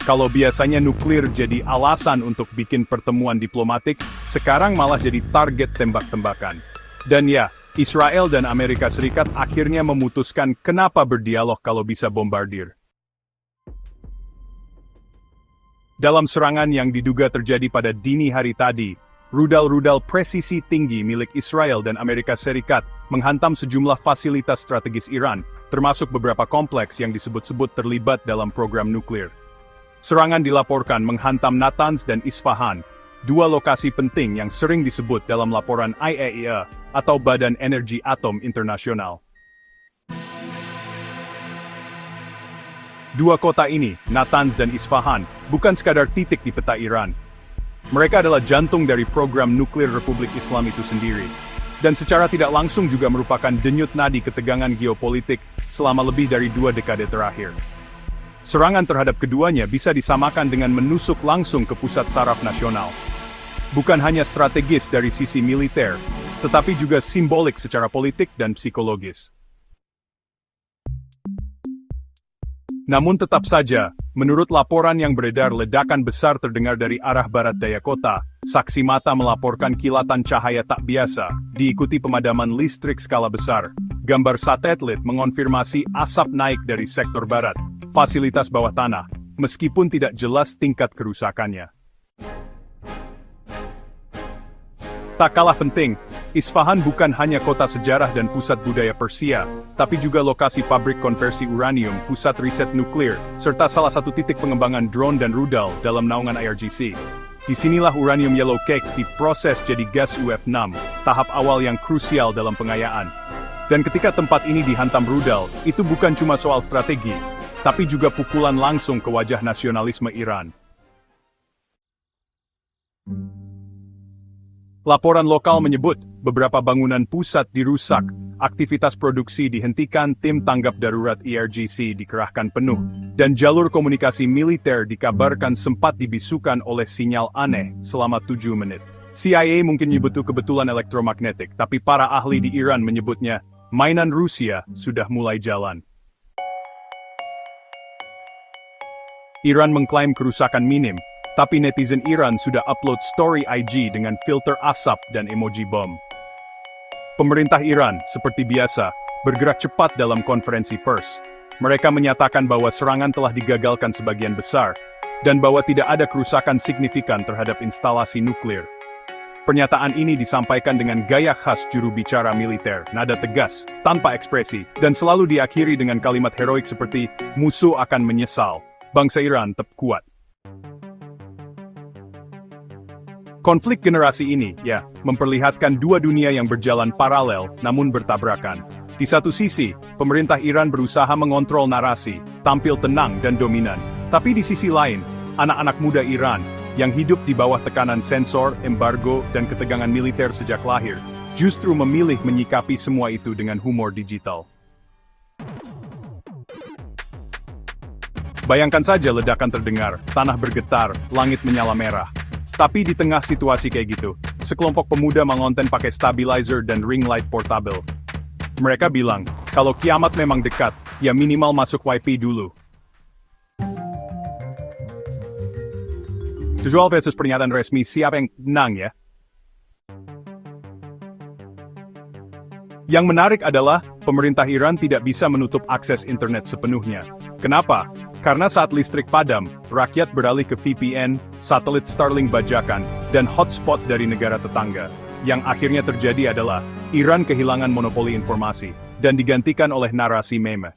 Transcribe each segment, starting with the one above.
Kalau biasanya nuklir jadi alasan untuk bikin pertemuan diplomatik, sekarang malah jadi target tembak-tembakan. Dan ya, Israel dan Amerika Serikat akhirnya memutuskan kenapa berdialog kalau bisa bombardir. Dalam serangan yang diduga terjadi pada dini hari tadi, rudal-rudal presisi tinggi milik Israel dan Amerika Serikat menghantam sejumlah fasilitas strategis Iran, termasuk beberapa kompleks yang disebut-sebut terlibat dalam program nuklir. Serangan dilaporkan menghantam Natanz dan Isfahan, dua lokasi penting yang sering disebut dalam laporan IAEA atau Badan Energi Atom Internasional. Dua kota ini, Natanz dan Isfahan, bukan sekadar titik di peta Iran. Mereka adalah jantung dari program nuklir Republik Islam itu sendiri. Dan secara tidak langsung juga merupakan denyut nadi ketegangan geopolitik selama lebih dari 2 dekade terakhir. Serangan terhadap keduanya bisa disamakan dengan menusuk langsung ke pusat saraf nasional. Bukan hanya strategis dari sisi militer, tetapi juga simbolik secara politik dan psikologis. Namun tetap saja, menurut laporan yang beredar ledakan besar terdengar dari arah barat daya kota, saksi mata melaporkan kilatan cahaya tak biasa, diikuti pemadaman listrik skala besar. Gambar satelit mengonfirmasi asap naik dari sektor barat, fasilitas bawah tanah, meskipun tidak jelas tingkat kerusakannya. Tak kalah penting, Isfahan bukan hanya kota sejarah dan pusat budaya Persia, tapi juga lokasi pabrik konversi uranium, pusat riset nuklir, serta salah satu titik pengembangan drone dan rudal dalam naungan IRGC. Disinilah uranium yellow cake diproses jadi gas UF6, tahap awal yang krusial dalam pengayaan. Dan ketika tempat ini dihantam rudal, itu bukan cuma soal strategi, tapi juga pukulan langsung ke wajah nasionalisme Iran. Laporan lokal menyebut, beberapa bangunan pusat dirusak, aktivitas produksi dihentikan, tim tanggap darurat IRGC dikerahkan penuh, dan jalur komunikasi militer dikabarkan sempat dibisukan oleh sinyal aneh selama 7 menit. CIA mungkin menyebut itu kebetulan elektromagnetik, tapi para ahli di Iran menyebutnya, mainan Rusia sudah mulai jalan. Iran mengklaim kerusakan minim, tapi netizen Iran sudah upload story IG dengan filter asap dan emoji bom. Pemerintah Iran, seperti biasa, bergerak cepat dalam konferensi pers. Mereka menyatakan bahwa serangan telah digagalkan sebagian besar, dan bahwa tidak ada kerusakan signifikan terhadap instalasi nuklir. Pernyataan ini disampaikan dengan gaya khas juru bicara militer, nada tegas, tanpa ekspresi, dan selalu diakhiri dengan kalimat heroik seperti, musuh akan menyesal, bangsa Iran tetap kuat. Konflik generasi ini, memperlihatkan dua dunia yang berjalan paralel namun bertabrakan. Di satu sisi, pemerintah Iran berusaha mengontrol narasi, tampil tenang dan dominan. Tapi di sisi lain, anak-anak muda Iran, yang hidup di bawah tekanan sensor, embargo, dan ketegangan militer sejak lahir, justru memilih menyikapi semua itu dengan humor digital. Bayangkan saja ledakan terdengar, tanah bergetar, langit menyala merah. Tapi di tengah situasi kayak gitu, sekelompok pemuda mengonten pakai stabilizer dan ring light portable. Mereka bilang, kalau kiamat memang dekat, ya minimal masuk YP dulu. Visual versus pernyataan resmi siapa yang menang ya? Yang menarik adalah, pemerintah Iran tidak bisa menutup akses internet sepenuhnya. Kenapa? Karena saat listrik padam, rakyat beralih ke VPN, satelit Starlink bajakan, dan hotspot dari negara tetangga. Yang akhirnya terjadi adalah, Iran kehilangan monopoli informasi, dan digantikan oleh narasi meme.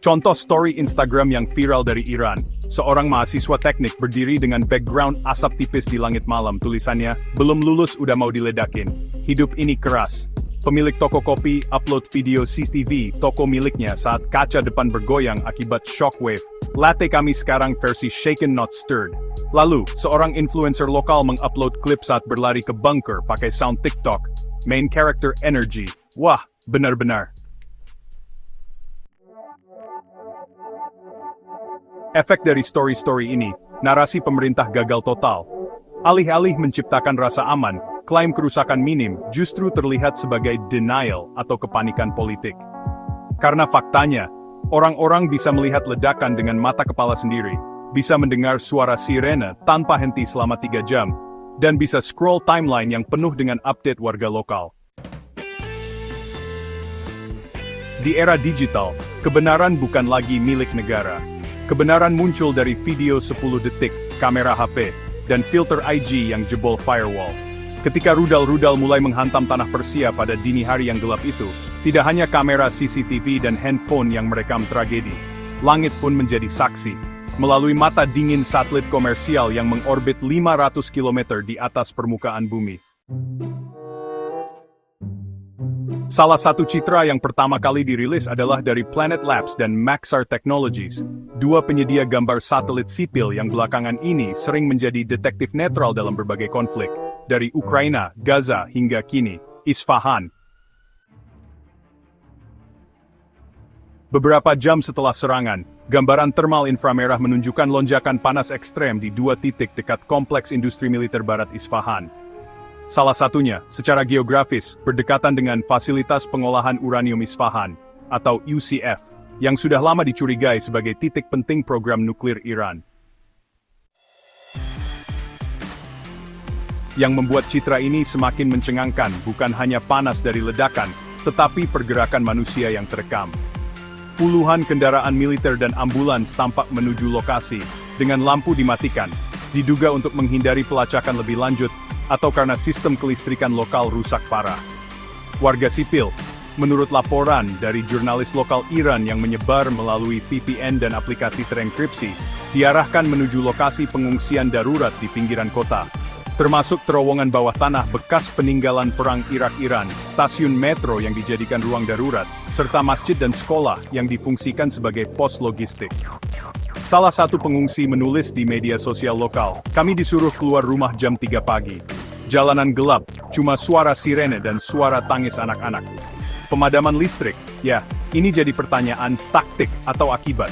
Contoh story Instagram yang viral dari Iran, seorang mahasiswa teknik berdiri dengan background asap tipis di langit malam, tulisannya, belum lulus udah mau diledakin, hidup ini keras. Pemilik toko kopi upload video CCTV toko miliknya saat kaca depan bergoyang akibat shockwave. Latte kami sekarang versi shaken not stirred. Lalu, seorang influencer lokal mengupload klip saat berlari ke bunker pakai sound TikTok. Main character energy. Wah, benar-benar. Efek dari story-story ini, narasi pemerintah gagal total. Alih-alih menciptakan rasa aman, klaim kerusakan minim justru terlihat sebagai denial atau kepanikan politik. Karena faktanya, Orang-orang bisa melihat ledakan dengan mata kepala sendiri, bisa mendengar suara sirene tanpa henti selama 3 jam, dan bisa scroll timeline yang penuh dengan update warga lokal. Di era digital, kebenaran bukan lagi milik negara. Kebenaran muncul dari video 10 detik, kamera HP, dan filter IG yang jebol firewall. Ketika rudal-rudal mulai menghantam tanah Persia pada dini hari yang gelap itu, tidak hanya kamera CCTV dan handphone yang merekam tragedi, langit pun menjadi saksi, melalui mata dingin satelit komersial yang mengorbit 500 km di atas permukaan bumi. Salah satu citra yang pertama kali dirilis adalah dari Planet Labs dan Maxar Technologies, dua penyedia gambar satelit sipil yang belakangan ini sering menjadi detektif netral dalam berbagai konflik, dari Ukraina, Gaza, hingga kini, Isfahan. Beberapa jam setelah serangan, gambaran termal inframerah menunjukkan lonjakan panas ekstrem di 2 titik dekat kompleks industri militer barat Isfahan. Salah satunya, secara geografis, berdekatan dengan fasilitas pengolahan uranium Isfahan, atau UCF, yang sudah lama dicurigai sebagai titik penting program nuklir Iran. Yang membuat citra ini semakin mencengangkan bukan hanya panas dari ledakan, tetapi pergerakan manusia yang terekam. Puluhan kendaraan militer dan ambulans tampak menuju lokasi, dengan lampu dimatikan, diduga untuk menghindari pelacakan lebih lanjut, atau karena sistem kelistrikan lokal rusak parah. Warga sipil, menurut laporan dari jurnalis lokal Iran yang menyebar melalui VPN dan aplikasi terenkripsi, diarahkan menuju lokasi pengungsian darurat di pinggiran kota, termasuk terowongan bawah tanah bekas peninggalan perang Irak-Iran, stasiun metro yang dijadikan ruang darurat, serta masjid dan sekolah yang difungsikan sebagai pos logistik. Salah satu pengungsi menulis di media sosial lokal, "Kami disuruh keluar rumah jam 3 pagi. Jalanan gelap, cuma suara sirene dan suara tangis anak-anak. Pemadaman listrik, ya, ini jadi pertanyaan taktik atau akibat.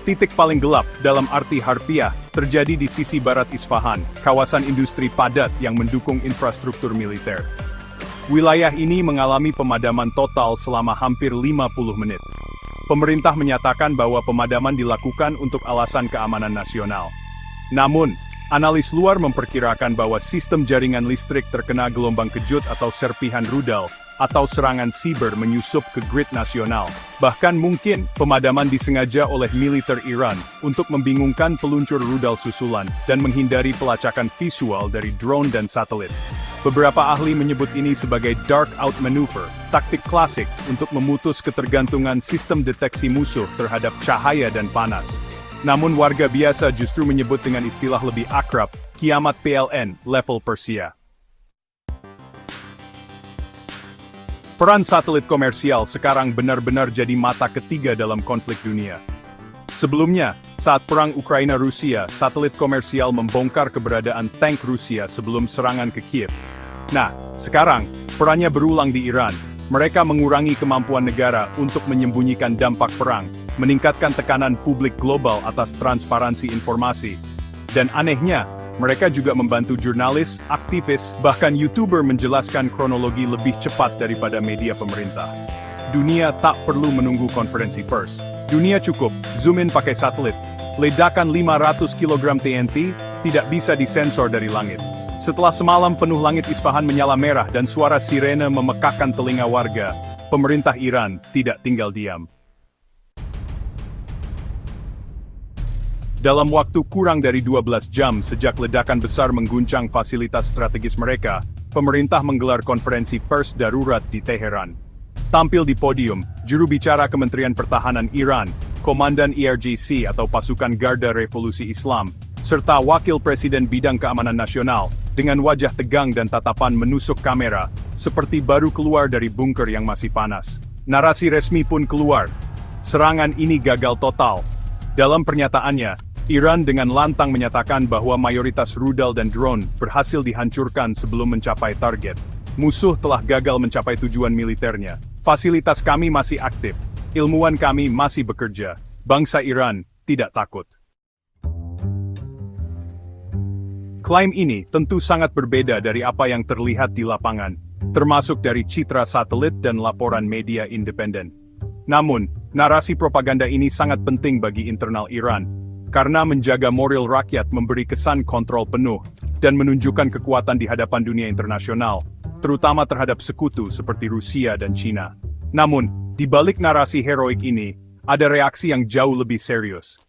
Titik paling gelap, dalam arti harfiah, terjadi di sisi barat Isfahan, kawasan industri padat yang mendukung infrastruktur militer. Wilayah ini mengalami pemadaman total selama hampir 50 menit. Pemerintah menyatakan bahwa pemadaman dilakukan untuk alasan keamanan nasional. Namun, analis luar memperkirakan bahwa sistem jaringan listrik terkena gelombang kejut atau serpihan rudal, atau serangan siber menyusup ke grid nasional. Bahkan mungkin, pemadaman disengaja oleh militer Iran untuk membingungkan peluncur rudal susulan dan menghindari pelacakan visual dari drone dan satelit. Beberapa ahli menyebut ini sebagai dark out maneuver, taktik klasik untuk memutus ketergantungan sistem deteksi musuh terhadap cahaya dan panas. Namun warga biasa justru menyebut dengan istilah lebih akrab, kiamat PLN level Persia. Peran satelit komersial sekarang benar-benar jadi mata ketiga dalam konflik dunia. Sebelumnya, saat perang Ukraina-Rusia, satelit komersial membongkar keberadaan tank Rusia sebelum serangan ke Kiev. Nah, sekarang, perannya berulang di Iran. Mereka mengurangi kemampuan negara untuk menyembunyikan dampak perang, meningkatkan tekanan publik global atas transparansi informasi. Dan anehnya, mereka juga membantu jurnalis, aktivis, bahkan YouTuber menjelaskan kronologi lebih cepat daripada media pemerintah. Dunia tak perlu menunggu konferensi pers. Dunia cukup, zoom in pakai satelit. Ledakan 500 kg TNT tidak bisa disensor dari langit. Setelah semalam penuh langit Isfahan menyala merah dan suara sirene memekakkan telinga warga, pemerintah Iran tidak tinggal diam. Dalam waktu kurang dari 12 jam sejak ledakan besar mengguncang fasilitas strategis mereka, pemerintah menggelar konferensi pers darurat di Teheran. Tampil di podium, juru bicara Kementerian Pertahanan Iran, Komandan IRGC atau Pasukan Garda Revolusi Islam, serta Wakil Presiden Bidang Keamanan Nasional, dengan wajah tegang dan tatapan menusuk kamera, seperti baru keluar dari bunker yang masih panas. Narasi resmi pun keluar. Serangan ini gagal total. Dalam pernyataannya, Iran dengan lantang menyatakan bahwa mayoritas rudal dan drone berhasil dihancurkan sebelum mencapai target. Musuh telah gagal mencapai tujuan militernya. Fasilitas kami masih aktif. Ilmuwan kami masih bekerja. Bangsa Iran tidak takut. Klaim ini tentu sangat berbeda dari apa yang terlihat di lapangan, termasuk dari citra satelit dan laporan media independen. Namun, narasi propaganda ini sangat penting bagi internal Iran, karena menjaga moral rakyat memberi kesan kontrol penuh, dan menunjukkan kekuatan di hadapan dunia internasional, terutama terhadap sekutu seperti Rusia dan Cina. Namun, di balik narasi heroik ini, ada reaksi yang jauh lebih serius.